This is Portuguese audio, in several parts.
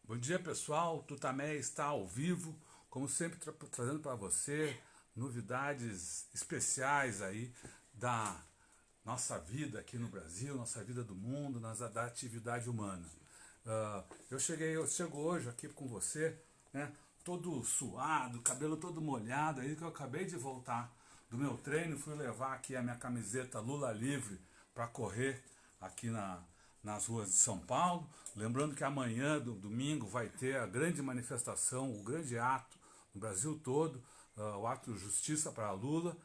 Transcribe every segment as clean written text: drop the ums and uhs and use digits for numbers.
Bom dia, pessoal. Tutamé está ao vivo, como sempre trazendo para você novidades especiais aí da nossa vida aqui no Brasil, nossa vida do mundo, da atividade humana. Eu chego hoje aqui com você, né, todo suado, cabelo todo molhado, aí que eu acabei de voltar do meu treino, fui levar aqui a minha camiseta Lula Livre para correr aqui nas ruas de São Paulo. Lembrando que amanhã, domingo, vai ter a grande manifestação, o grande ato no Brasil todo, o ato Justiça para Lula,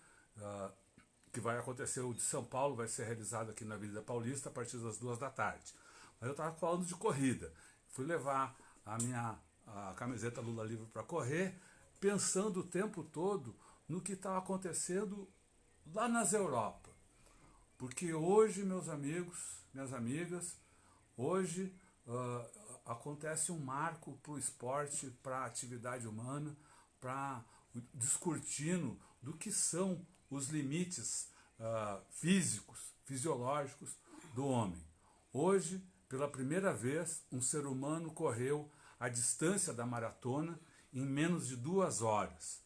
que vai acontecer, o de São Paulo vai ser realizado aqui na Avenida Paulista a partir das 2 da tarde. Mas eu estava falando de corrida. Fui levar a camiseta Lula Livre para correr, pensando o tempo todo no que estava acontecendo lá nas Europa. Porque hoje, meus amigos, minhas amigas, hoje acontece um marco para o esporte, para a atividade humana, para o descortino do que são os limites físicos, fisiológicos do homem. Hoje, pela primeira vez, um ser humano correu a distância da maratona em menos de 2 horas.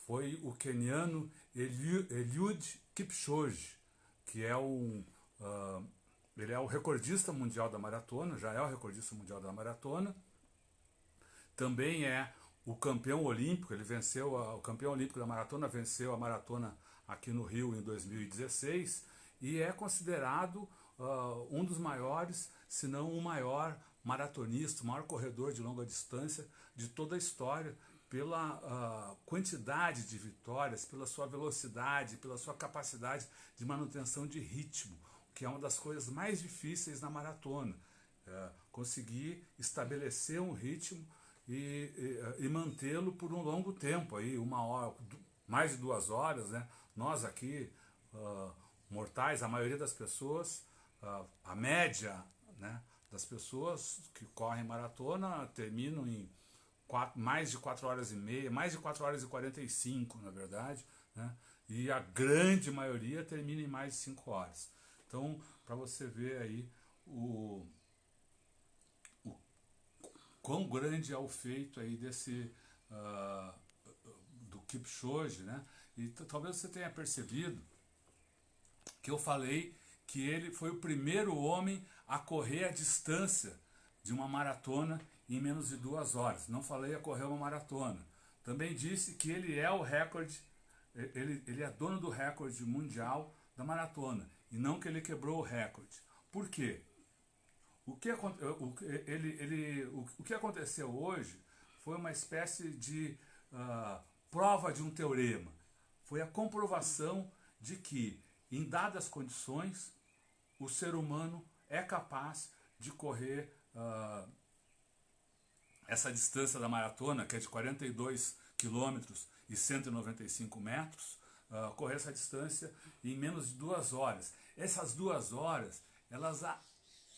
Foi o queniano Eliud Kipchoge, que é ele é o recordista mundial da maratona, já é o recordista mundial da maratona, também é o campeão olímpico, ele venceu, o campeão olímpico da maratona, venceu a maratona aqui no Rio em 2016 e é considerado um dos maiores, se não o maior maratonista, o maior corredor de longa distância de toda a história, pela quantidade de vitórias, pela sua velocidade, pela sua capacidade de manutenção de ritmo, que é uma das coisas mais difíceis na maratona. Conseguir estabelecer um ritmo e mantê-lo por um longo tempo, aí, 1 hora, mais de 2 horas, né? Nós aqui, mortais, a maioria das pessoas, a média, né, das pessoas que correm maratona terminam em mais de 4 horas e meia, mais de 4 horas e 45, na verdade, né? E a grande maioria termina em mais de 5 horas. Então, para você ver aí o quão grande é o feito aí do Kipchoge, né? E talvez você tenha percebido que eu falei que ele foi o primeiro homem a correr a distância de uma maratona em menos de 2 horas. Não falei a correr uma maratona. Também disse que ele é o recorde, ele é dono do recorde mundial da maratona e não que ele quebrou o recorde. Por quê? O que aconteceu hoje foi uma espécie de prova de um teorema. Foi a comprovação de que, em dadas condições, o ser humano é capaz de correr essa distância da maratona, que é de 42 quilômetros e 195 metros, correr essa distância em menos de 2 horas. Essas 2 horas, elas há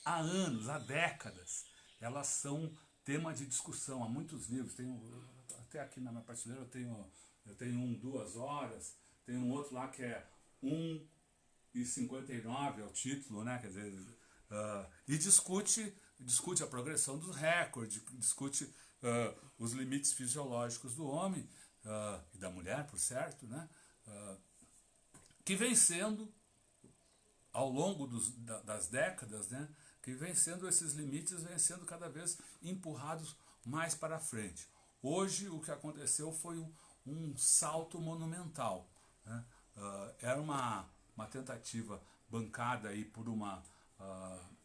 anos, há décadas, elas são tema de discussão. Há muitos livros, até aqui na minha prateleira eu tenho 2 horas, tem um outro lá que é 1:59 é o título, né? Quer dizer, e discute a progressão dos recordes, discute os limites fisiológicos do homem e da mulher, por certo, né? Que vem sendo, ao longo das décadas, né? Que vem sendo esses limites, vem sendo cada vez empurrados mais para frente. Hoje o que aconteceu foi um salto monumental, né? Era uma tentativa bancada aí por uma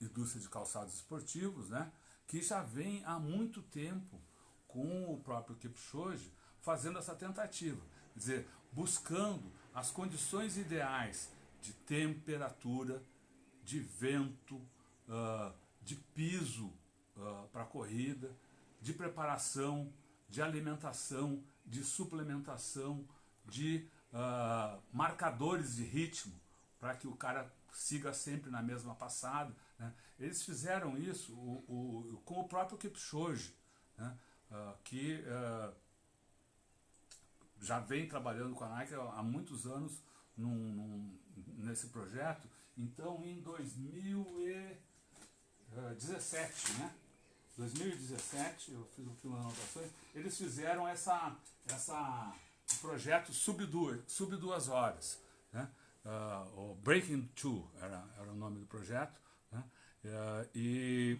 indústria de calçados esportivos, né, que já vem há muito tempo com o próprio Kipchoge fazendo essa tentativa, quer dizer, buscando as condições ideais de temperatura, de vento, de piso para a corrida, de preparação, de alimentação, de suplementação, de marcadores de ritmo, para que o cara siga sempre na mesma passada, né? Eles fizeram isso com o próprio Kipchoge, né? Que já vem trabalhando com a Nike há muitos anos nesse projeto. Então, em 2017, né, 2017, eu fiz aqui umas anotações, eles fizeram esse projeto sub 2 horas, né? O Breaking Two era o nome do projeto, né? E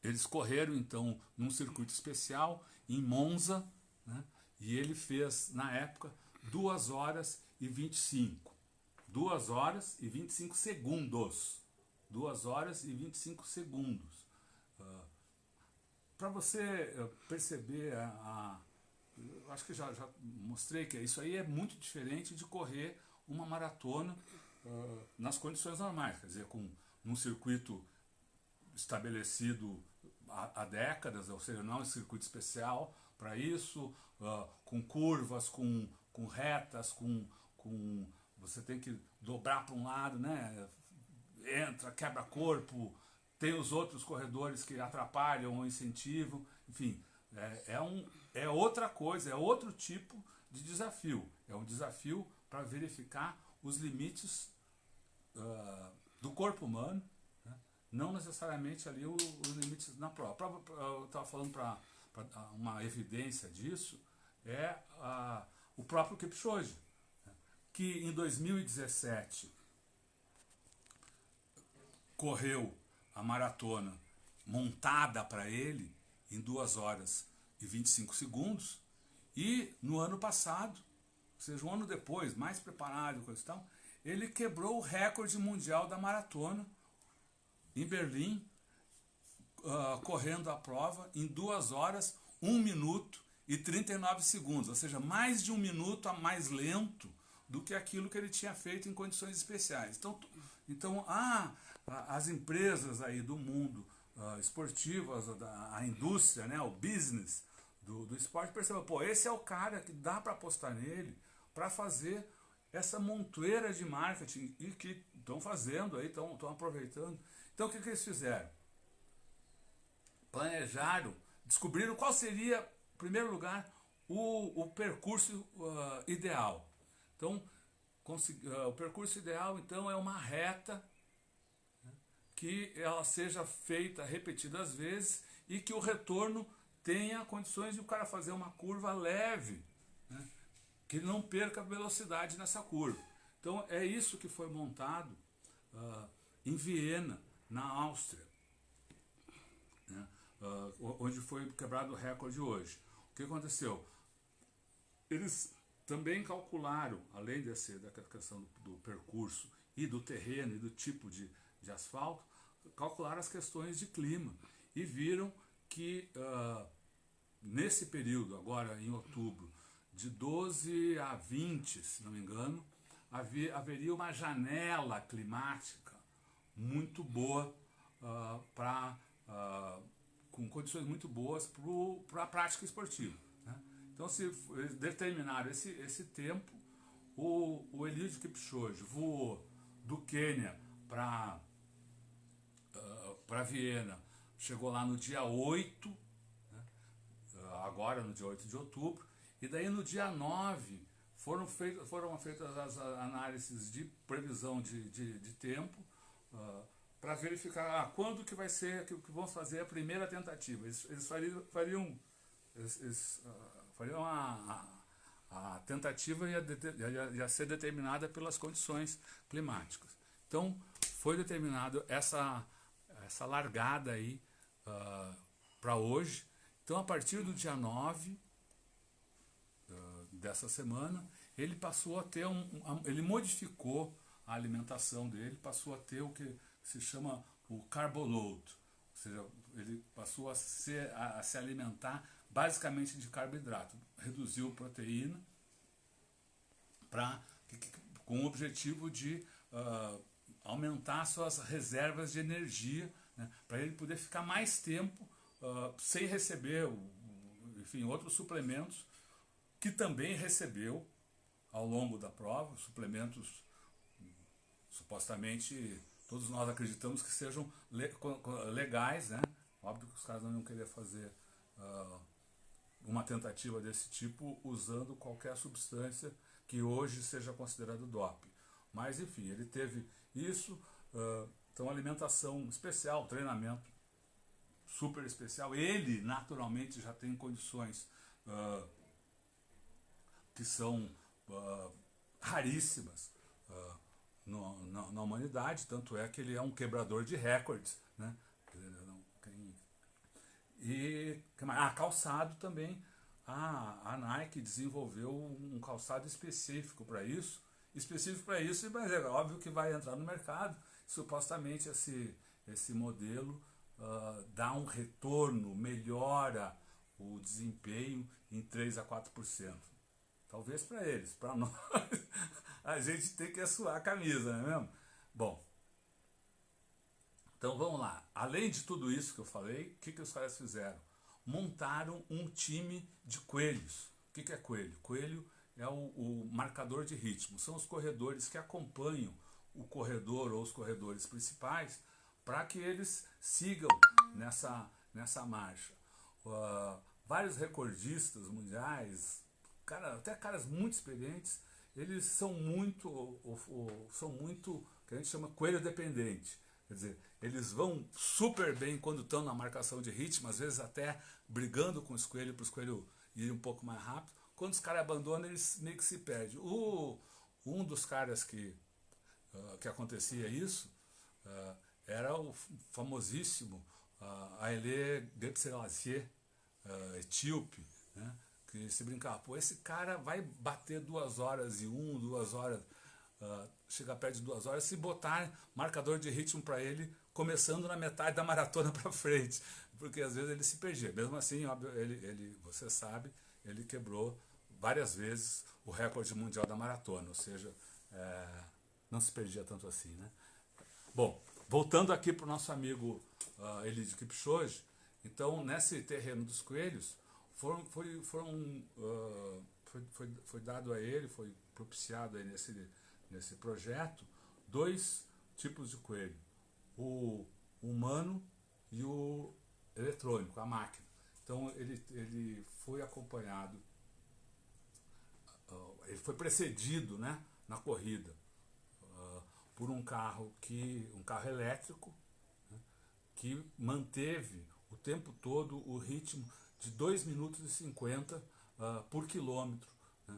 eles correram então num circuito especial em Monza, né? E ele fez na época 2 horas e 25. 2 horas e 25 segundos. 2 horas e 25 segundos. Para você perceber eu acho que já mostrei que isso aí é muito diferente de correr uma maratona nas condições normais, quer dizer, num circuito estabelecido há décadas, ou seja, não é um circuito especial para isso, com curvas, com retas, você tem que dobrar para um lado, né? Entra, quebra corpo, tem os outros corredores que atrapalham ou incentivam, enfim, é outra coisa, é outro tipo de desafio. É um desafio para verificar os limites do corpo humano, né? Não necessariamente ali os limites na prova. Eu estava falando para uma evidência disso, o próprio Kipchoge, né? Que em 2017 correu a maratona montada para ele em 2 horas e 25 segundos, e no ano passado, ou seja, um ano depois, mais preparado, coisa e tal, ele quebrou o recorde mundial da maratona em Berlim, correndo a prova em 2 horas, 1 minuto e 39 segundos, ou seja, mais de 1 minuto a mais lento do que aquilo que ele tinha feito em condições especiais. Então as empresas aí do mundo esportivas, a indústria, né, o business do esporte, percebeu, pô, esse é o cara que dá para apostar nele para fazer essa montoeira de marketing, e que estão fazendo aí, estão aproveitando. Então o que eles fizeram? Planejaram, descobriram qual seria, em primeiro lugar, o percurso ideal. Então, o percurso ideal então é uma reta, né, que ela seja feita repetidas vezes e que o retorno tenha condições de o cara fazer uma curva leve, né, que ele não perca velocidade nessa curva. Então é isso que foi montado em Viena, na Áustria, né, onde foi quebrado o recorde hoje. O que aconteceu? Eles também calcularam, além da questão do percurso e do terreno e do tipo de asfalto, calcularam as questões de clima e viram que nesse período, agora em outubro, de 12 a 20, se não me engano, haveria uma janela climática muito boa, com condições muito boas para a prática esportiva, né? Então, se determinaram esse tempo, o Eliud Kipchoge voou do Quênia para Viena, chegou lá no dia 8, né, agora no dia 8 de outubro, e daí no dia 9 foram feitas as análises de previsão de tempo, para verificar quando que vai ser, que vão fazer a primeira tentativa. Eles fariam a tentativa ia ser determinada pelas condições climáticas. Então foi determinado essa largada aí para hoje. Então, a partir do dia 9 dessa semana, ele passou a ter ele modificou a alimentação dele, passou a ter o que se chama o carboload, ou seja, ele passou a se alimentar basicamente de carboidrato, reduziu proteína com o objetivo de aumentar suas reservas de energia, né, para ele poder ficar mais tempo sem receber, enfim, outros suplementos que também recebeu ao longo da prova, suplementos supostamente todos nós acreditamos que sejam legais, né? Óbvio que os caras não iam querer fazer uma tentativa desse tipo usando qualquer substância que hoje seja considerado doping. Mas enfim, ele teve isso, então alimentação especial, treinamento super especial. Ele, naturalmente, já tem condições que são raríssimas na humanidade, tanto é que ele é um quebrador de recordes, né? E calçado também. A Nike desenvolveu um calçado específico para isso, mas é óbvio que vai entrar no mercado. Supostamente esse modelo dá um retorno, melhora o desempenho em 3 a 4%. Talvez para eles, para nós a gente tem que suar a camisa, não é mesmo? Bom, então vamos lá. Além de tudo isso que eu falei, o que os caras fizeram? Montaram um time de coelhos. O que é coelho? Coelho é o marcador de ritmo. São os corredores que acompanham o corredor ou os corredores principais para que eles sigam nessa marcha. Vários recordistas mundiais, até caras muito experientes, eles são muito, que a gente chama coelho dependente. Quer dizer, eles vão super bem quando estão na marcação de ritmo, às vezes até brigando com os coelhos para os coelhos irem um pouco mais rápido. Quando os caras abandonam, eles meio que se perdem. Um dos caras que acontecia isso era o famosíssimo Haile Gebrselassie, etíope, né? Que se brincava, pô, esse cara vai bater 2 horas e 2 horas, chegar perto de 2 horas, se botar marcador de ritmo para ele, começando na metade da maratona para frente, porque às vezes ele se perdia. Mesmo assim, você sabe, ele quebrou várias vezes o recorde mundial da maratona, ou seja, não se perdia tanto assim, né? Bom, voltando aqui para o nosso amigo Eliud Kipchoge, então nesse terreno dos coelhos foi dado a ele, foi propiciado aí nesse projeto 2 tipos de coelho, o humano e o eletrônico, a máquina. Então ele foi acompanhado, ele foi precedido, né, na corrida por um carro elétrico, né, que manteve o tempo todo o ritmo de 2 minutos e 50 por quilômetro, né?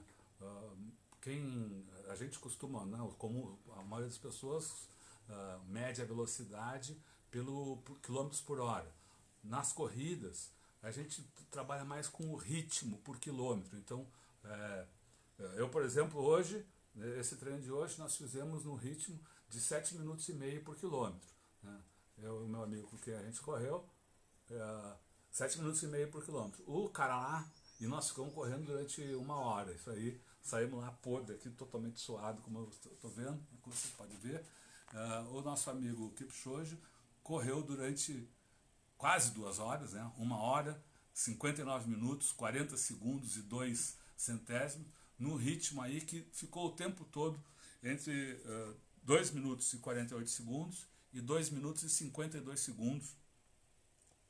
A gente costuma, né, como a maioria das pessoas, mede a velocidade por quilômetros por hora. Nas corridas, a gente trabalha mais com o ritmo por quilômetro. Então, eu, por exemplo, hoje, esse treino de hoje, nós fizemos no ritmo de 7 minutos e meio por quilômetro, né? Eu e o meu amigo com quem a gente correu, 7 minutos e meio por quilômetro. O cara lá, e nós ficamos correndo durante 1 hora. Isso aí, saímos lá podre aqui, totalmente suado, como eu estou vendo, como você pode ver. O nosso amigo Kipchoge correu durante quase 2 horas, né? 1 hora, 59 minutos, 40 segundos e 2 centésimos, no ritmo aí que ficou o tempo todo entre 2 minutos e 48 segundos e 2 minutos e 52 segundos,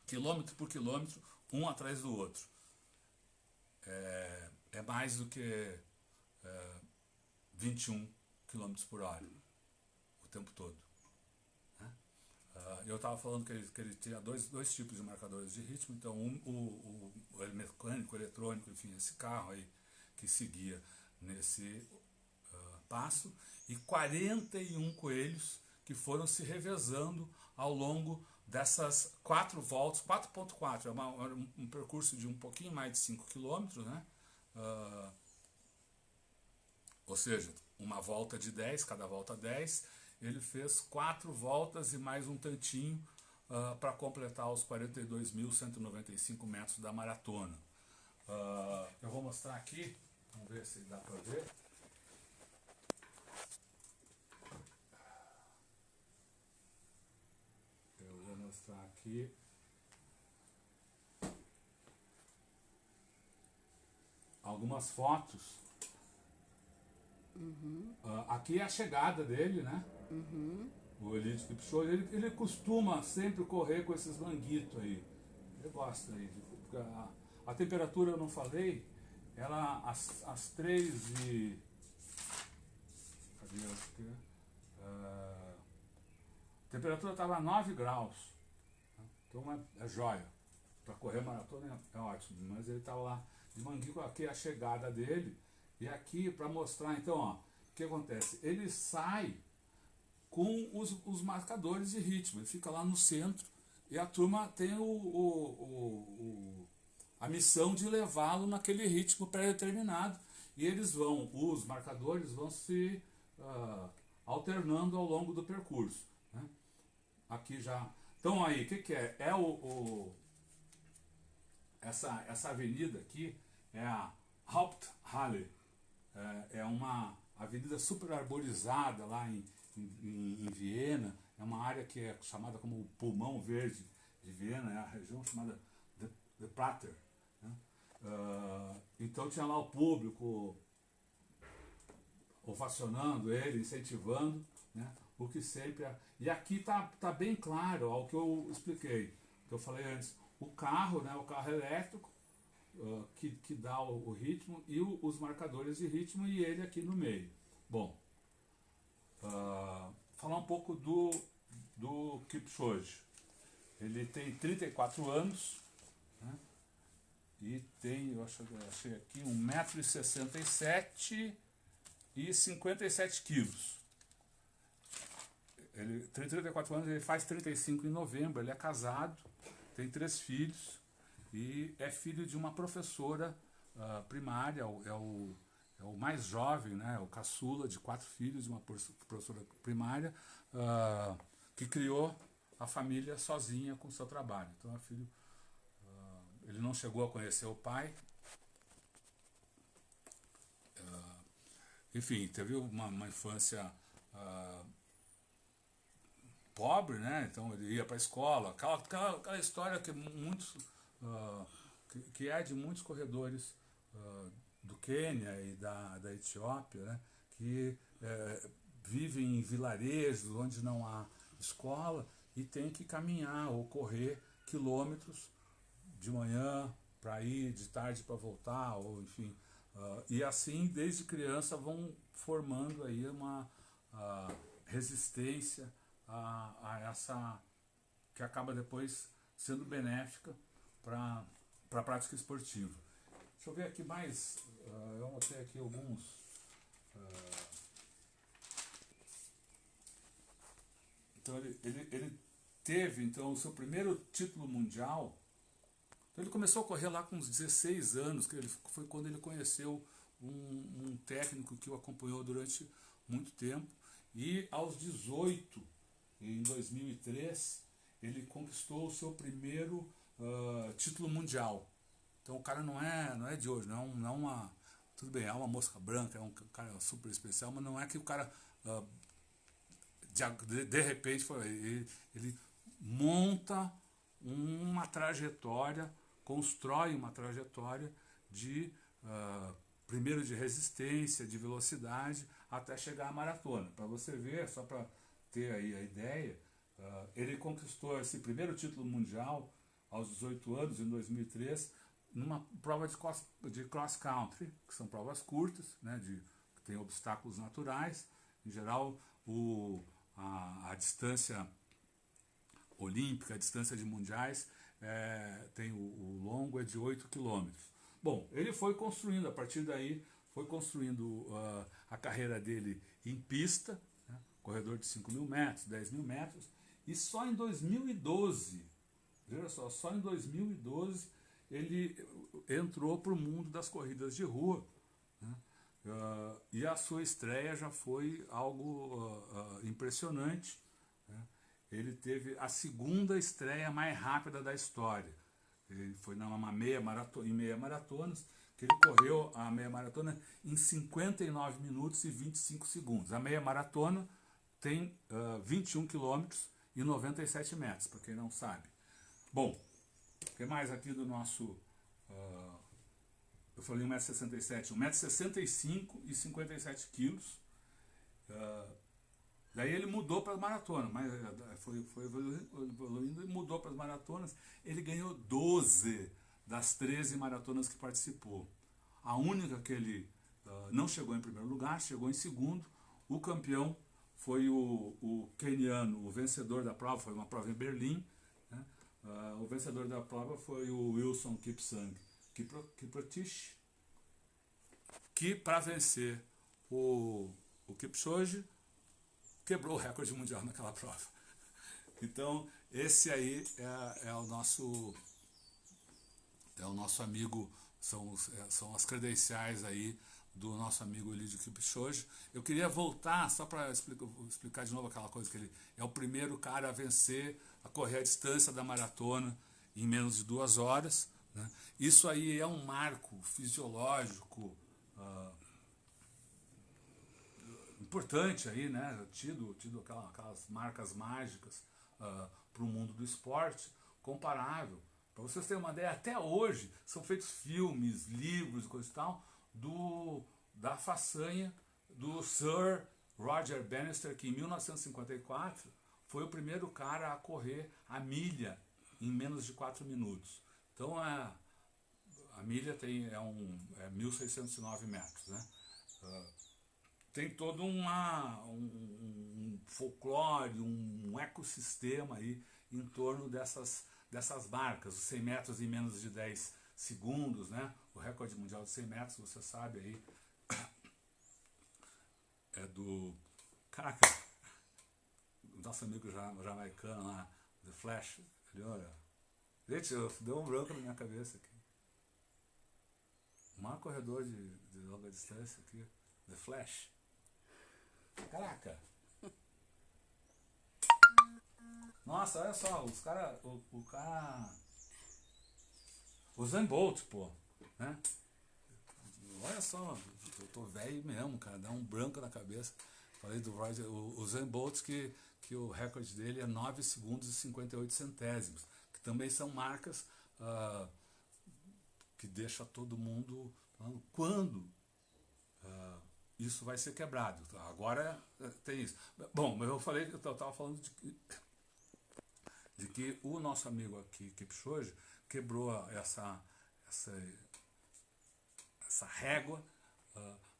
quilômetro por quilômetro, um atrás do outro. É mais do que 21 km por hora o tempo todo, né? Eu estava falando que ele tinha dois tipos de marcadores de ritmo. Então o mecânico, o eletrônico, enfim, esse carro aí que seguia nesse passo, e 41 coelhos que foram se revezando ao longo dessas 4 voltas, 4.4, é um percurso de um pouquinho mais de 5 km, né? Ou seja, uma volta de 10, cada volta 10, ele fez 4 voltas e mais um tantinho para completar os 42.195 metros da maratona. Eu vou mostrar aqui, vamos ver se dá para ver. Eu vou mostrar aqui. Algumas fotos. Aqui é a chegada dele, né? O Eliud Kipchoge, ele costuma sempre correr com esses manguitos aí. Eu gosto aí. A temperatura eu não falei, ela às 3 e... Cadê a temperatura estava 9 graus. A Então é joia. Para correr maratona é ótimo, mas ele estava lá de Manguinhos, aqui é a chegada dele, e aqui para mostrar, então, ó, o que acontece? Ele sai com os marcadores de ritmo, ele fica lá no centro, e a turma tem a missão de levá-lo naquele ritmo pré-determinado, e os marcadores vão se alternando ao longo do percurso, né? Aqui já, então aí, o que é? Essa avenida aqui é a Haupthalle, é uma avenida super arborizada lá em Viena, é uma área que é chamada como o pulmão verde de Viena, é a região chamada de Prater, né? Então tinha lá o público ovacionando ele, incentivando, né? O que sempre e aqui tá bem claro ao que eu expliquei, que eu falei antes, o carro, né, o carro elétrico, que dá o ritmo, e os marcadores de ritmo, e ele aqui no meio. Bom, falar um pouco do Kipchoge. Ele tem 34 anos, né, e tem, eu achei aqui, 1,67 m e 57 quilos. Ele tem 34 anos, ele faz 35 em novembro, ele é casado, tem 3 filhos e é filho de uma professora primária, é o mais jovem, né, o caçula de 4 filhos, de uma professora primária, que criou a família sozinha com o seu trabalho. Então é filho, ele não chegou a conhecer o pai, enfim, teve uma infância pobre, né? Então ele ia para a escola, aquela história que muitos que é de muitos corredores do Quênia e da Etiópia, né? Que vivem em vilarejos onde não há escola e tem que caminhar ou correr quilômetros de manhã para ir, de tarde para voltar, ou enfim, e assim desde criança vão formando aí uma resistência a essa, que acaba depois sendo benéfica para a prática esportiva. Deixa eu ver aqui mais, eu anotei aqui alguns. Então ele teve então o seu primeiro título mundial. Então ele começou a correr lá com uns 16 anos, que foi quando ele conheceu um técnico que o acompanhou durante muito tempo, e aos 18, em 2003, ele conquistou o seu primeiro título mundial. Então o cara não é de hoje, não é uma, tudo bem, é uma mosca branca, é um cara super especial, mas não é que o cara de repente ele monta uma trajetória, constrói uma trajetória de primeiro de resistência, de velocidade, até chegar à maratona. Para você ver, só para ter aí a ideia, ele conquistou esse primeiro título mundial aos 18 anos, em 2003, numa prova de cross country, que são provas curtas, né, que tem obstáculos naturais. Em geral, a distância olímpica, a distância de mundiais, tem o longo é de 8 quilômetros. Bom, ele foi construindo, a partir daí, foi construindo a carreira dele em pista, né, corredor de 5.000 metros, 10.000 metros, e só em 2012, veja só em 2012 ele entrou para o mundo das corridas de rua, né, e a sua estreia já foi algo impressionante, né. Ele teve a segunda estreia mais rápida da história. Ele foi em meia maratonas, que ele correu a meia maratona em 59 minutos e 25 segundos. A meia maratona tem 21 quilômetros e 97 metros, para quem não sabe. Bom, o que mais aqui do nosso... eu falei 1,67 m, 1,65 m e 57 quilos. Daí ele mudou para as maratonas, mas foi evoluindo e mudou para as maratonas. Ele ganhou 12 das 13 maratonas que participou. A única que ele não chegou em primeiro lugar, chegou em segundo. O campeão foi o queniano, o vencedor da prova, foi uma prova em Berlim, né? O vencedor da prova foi o Wilson Kipsang Kiprotich, que para vencer o Kipchoge quebrou o recorde mundial naquela prova. Então esse aí é o nosso amigo, são as credenciais aí do nosso amigo Eliud Kipchoge. Eu queria voltar só para explicar de novo aquela coisa, que ele é o primeiro cara a vencer, a correr a distância da maratona em menos de 2 horas, né? Isso aí é um marco fisiológico importante aí, né? Tido aquelas marcas mágicas para o mundo do esporte, comparável. Para vocês terem uma ideia, até hoje são feitos filmes, livros e coisa e tal, da façanha do Sir Roger Bannister, que em 1954 foi o primeiro cara a correr a milha em menos de 4 minutos. Então a milha é 1.609 metros, né? Tem todo um folclore, um ecossistema aí em torno dessas marcas. Os 100 metros em menos de 10 segundos, né? O recorde mundial de 100 metros, você sabe aí, é do... Caraca, o nosso amigo jamaicano lá, The Flash. Olha. Gente, deu um branco na minha cabeça aqui. O maior corredor de longa distância aqui, The Flash. Caraca! Nossa, olha só, os cara, o cara... O Usain Bolt, pô, né? Olha só, eu tô velho mesmo, cara, dá um branco na cabeça. Falei do Roger, o Usain Bolt, que o recorde dele é 9 segundos e 58 centésimos, que também são marcas que deixa todo mundo falando quando isso vai ser quebrado. Agora tem isso. Bom, mas eu falei que eu estava falando de que o nosso amigo aqui, Kipchoge, quebrou essa régua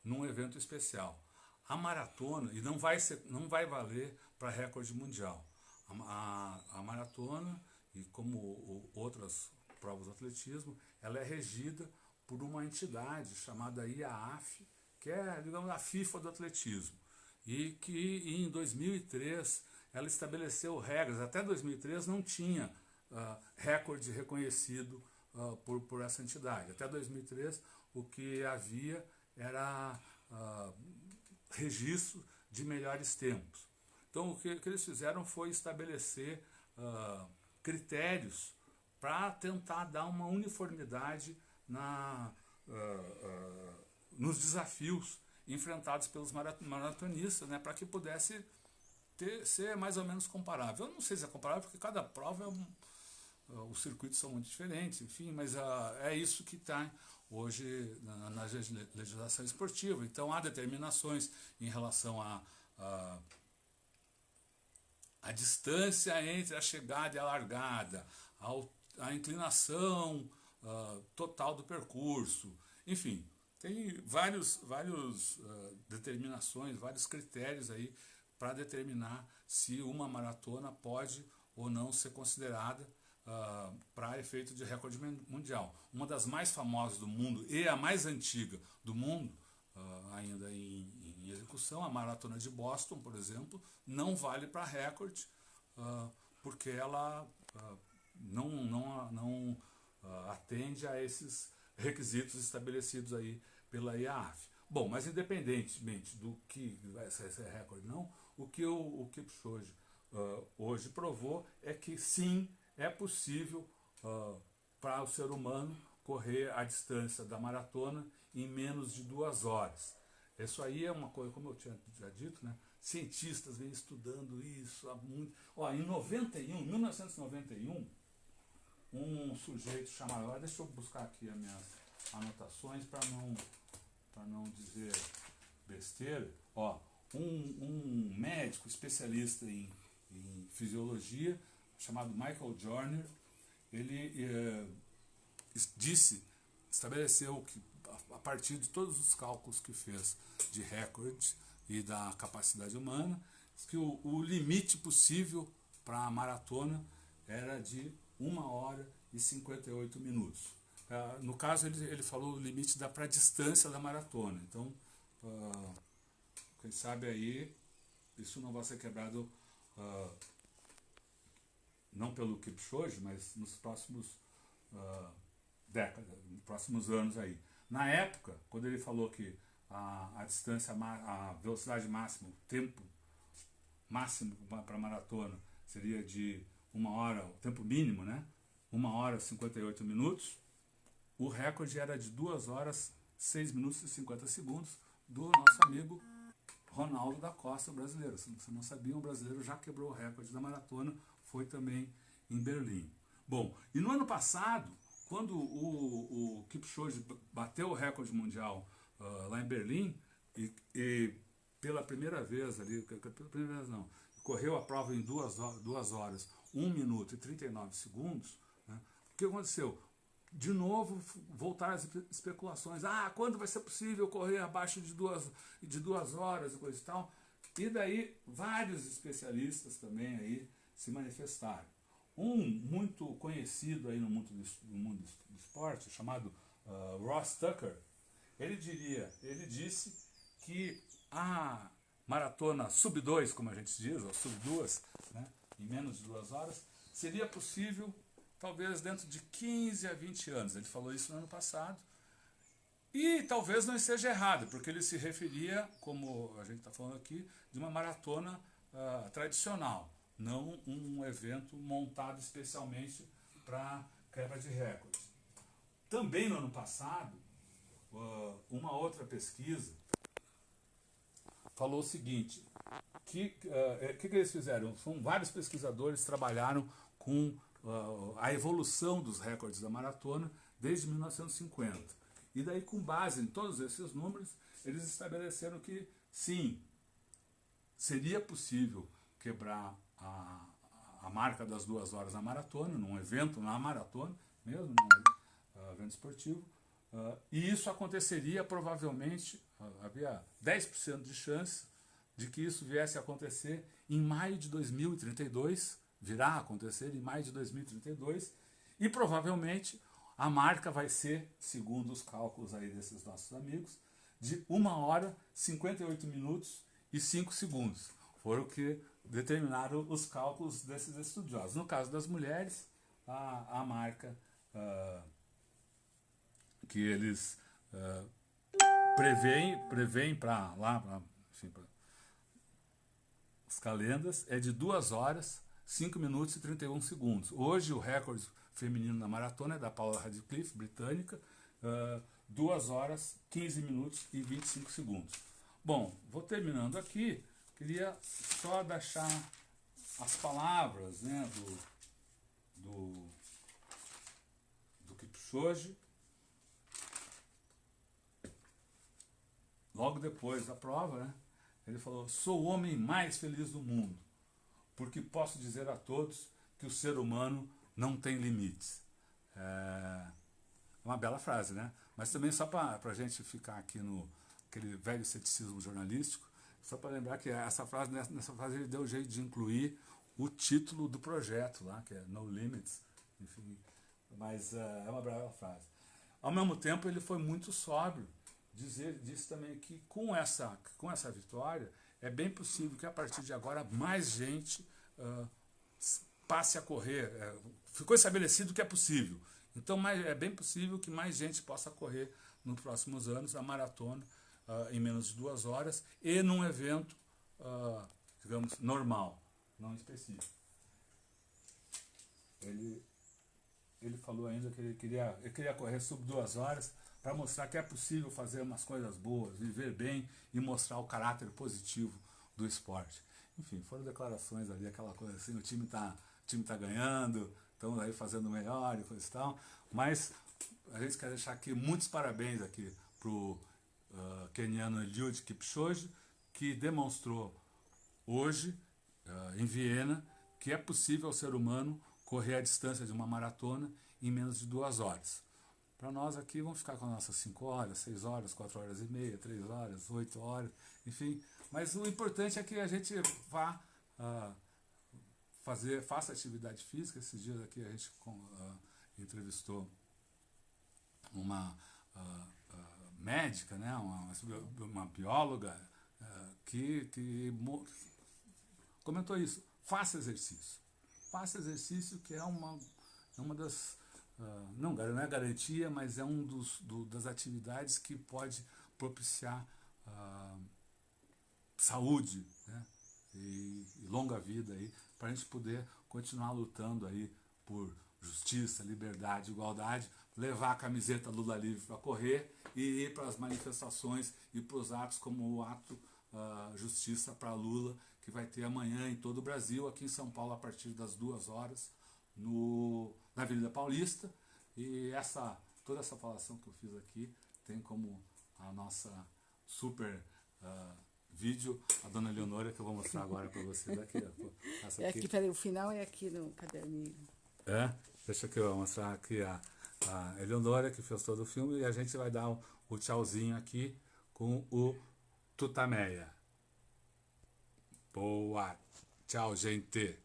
num evento especial. A maratona, e não vai valer para recorde mundial. A maratona, e como outras provas do atletismo, ela é regida por uma entidade chamada IAAF, que é, digamos, a FIFA do atletismo, e que em 2003 ela estabeleceu regras. Até 2003 não tinha recorde reconhecido por essa entidade. Até 2003 o que havia era registro de melhores tempos. Então o que eles fizeram foi estabelecer critérios para tentar dar uma uniformidade nos desafios enfrentados pelos maratonistas, né, para que pudesse ser mais ou menos comparável. Eu não sei se é comparável, porque cada prova os circuitos são muito diferentes, enfim, mas é isso que está hoje na legislação esportiva. Então há determinações em relação a distância entre a chegada e a largada, a inclinação total do percurso, enfim, tem várias determinações, vários critérios aí para determinar se uma maratona pode ou não ser considerada para efeito de recorde mundial. Uma das mais famosas do mundo e a mais antiga do mundo, ainda em execução, a Maratona de Boston, por exemplo, não vale para recorde, porque ela não atende a esses requisitos estabelecidos aí pela IAAF. Bom, mas independentemente do que vai ser recorde não, o que o Kipchoge hoje provou é que sim, é possível para o ser humano correr a distância da maratona em menos de 2 horas. Isso aí é uma coisa, como eu tinha já dito, né? Cientistas vêm estudando isso há muito. Em 1991, um sujeito chamado... Deixa eu buscar aqui as minhas anotações para não dizer besteira. Um médico especialista em fisiologia, chamado Michael Jorner, ele estabeleceu que, a partir de todos os cálculos que fez de recorde e da capacidade humana, que o limite possível para a maratona era de 1 hora e 58 minutos. No caso, ele falou o limite para a distância da maratona. Então, quem sabe aí, isso não vai ser quebrado, não pelo Kipchoge, mas nos próximos décadas, nos próximos anos aí. Na época, quando ele falou que a distância, a velocidade máxima, o tempo máximo para maratona seria de 1 hora, o tempo mínimo, né? 1 hora e 58 minutos. O recorde era de 2 horas, 6 minutos e 50 segundos do nosso amigo Ronaldo da Costa, brasileiro. Se você não sabia, um brasileiro já quebrou o recorde da maratona, foi também em Berlim. Bom, e no ano passado, quando o Kipchoge bateu o recorde mundial lá em Berlim, e pela primeira vez ali, pela primeira vez não, correu a prova em 2 horas, 1 minuto e 39 segundos, né? O que aconteceu? De novo voltaram as especulações. Quando vai ser possível correr abaixo de 2 horas e coisa e tal? E daí vários especialistas também aí se manifestaram. Um muito conhecido aí no mundo do esporte, chamado Ross Tucker, ele disse que a maratona sub-2, como a gente diz, ou sub-2, né, em menos de 2 horas, seria possível talvez dentro de 15 a 20 anos. Ele falou isso no ano passado. E talvez não esteja errado, porque ele se referia, como a gente está falando aqui, de uma maratona tradicional, não um evento montado especialmente para quebra de recordes. Também no ano passado, uma outra pesquisa falou o seguinte, que eles fizeram? São vários pesquisadores que trabalharam com a evolução dos recordes da maratona desde 1950. E daí, com base em todos esses números, eles estabeleceram que, sim, seria possível quebrar a marca das 2 horas na maratona, num evento, na maratona mesmo, num evento esportivo, e isso aconteceria provavelmente, havia 10% de chance de que isso viesse a acontecer em maio de 2032, virá a acontecer em maio de 2032, e provavelmente a marca vai ser, segundo os cálculos aí desses nossos amigos, de 1 hora, 58 minutos e 5 segundos. Foram o que determinaram os cálculos desses estudiosos. No caso das mulheres, a marca que eles preveem para lá, enfim, para as calendas, é de 2 horas, 5 minutos e 31 segundos. Hoje o recorde feminino na maratona é da Paula Radcliffe, britânica, 2 horas, 15 minutos e 25 segundos. Bom, vou terminando aqui, queria só deixar as palavras, né, do Kipchoge, logo depois da prova, né, ele falou: sou o homem mais feliz do mundo, porque posso dizer a todos que o ser humano não tem limites. É uma bela frase, né? Mas também só para a gente ficar aqui no aquele velho ceticismo jornalístico, só para lembrar que essa frase, nessa frase ele deu o jeito de incluir o título do projeto lá, que é No Limits, enfim, mas é uma bela frase. Ao mesmo tempo, ele foi muito sóbrio, disse também que com essa vitória, é bem possível que a partir de agora mais gente passe a correr. Ficou estabelecido que é possível. Então é bem possível que mais gente possa correr nos próximos anos a maratona em menos de 2 horas e num evento, digamos, normal, não específico. Ele falou ainda que ele queria correr sub 2 horas para mostrar que é possível fazer umas coisas boas, viver bem e mostrar o caráter positivo do esporte. Enfim, foram declarações ali, aquela coisa assim, o time tá ganhando, estamos aí fazendo melhor e coisa e tal, mas a gente quer deixar aqui muitos parabéns aqui pro queniano Eliud Kipchoge, que demonstrou hoje, em Viena, que é possível ao ser humano correr a distância de uma maratona em menos de 2 horas. Para nós aqui, vamos ficar com as nossas 5 horas, 6 horas, 4 horas e meia, 3 horas, 8 horas, enfim. Mas o importante é que a gente vá faça atividade física. Esses dias aqui a gente entrevistou uma médica, né, uma bióloga que comentou isso. Faça exercício. Faça exercício, que é uma das... não é garantia, mas é das atividades que pode propiciar saúde, né, e longa vida aí, para a gente poder continuar lutando aí por justiça, liberdade, igualdade, levar a camiseta Lula Livre para correr e ir para as manifestações e para os atos como o ato Justiça para Lula, que vai ter amanhã em todo o Brasil, aqui em São Paulo a partir das 2h na Avenida Paulista. E toda essa falação que eu fiz aqui tem como a nossa super vídeo a dona Eleonora, que eu vou mostrar agora para você daqui. É aqui, peraí, o final é aqui no caderninho. Deixa que eu vou mostrar aqui a Eleonora, que fez todo o filme, e a gente vai dar o tchauzinho aqui com o Tutameia. Boa! Tchau, gente!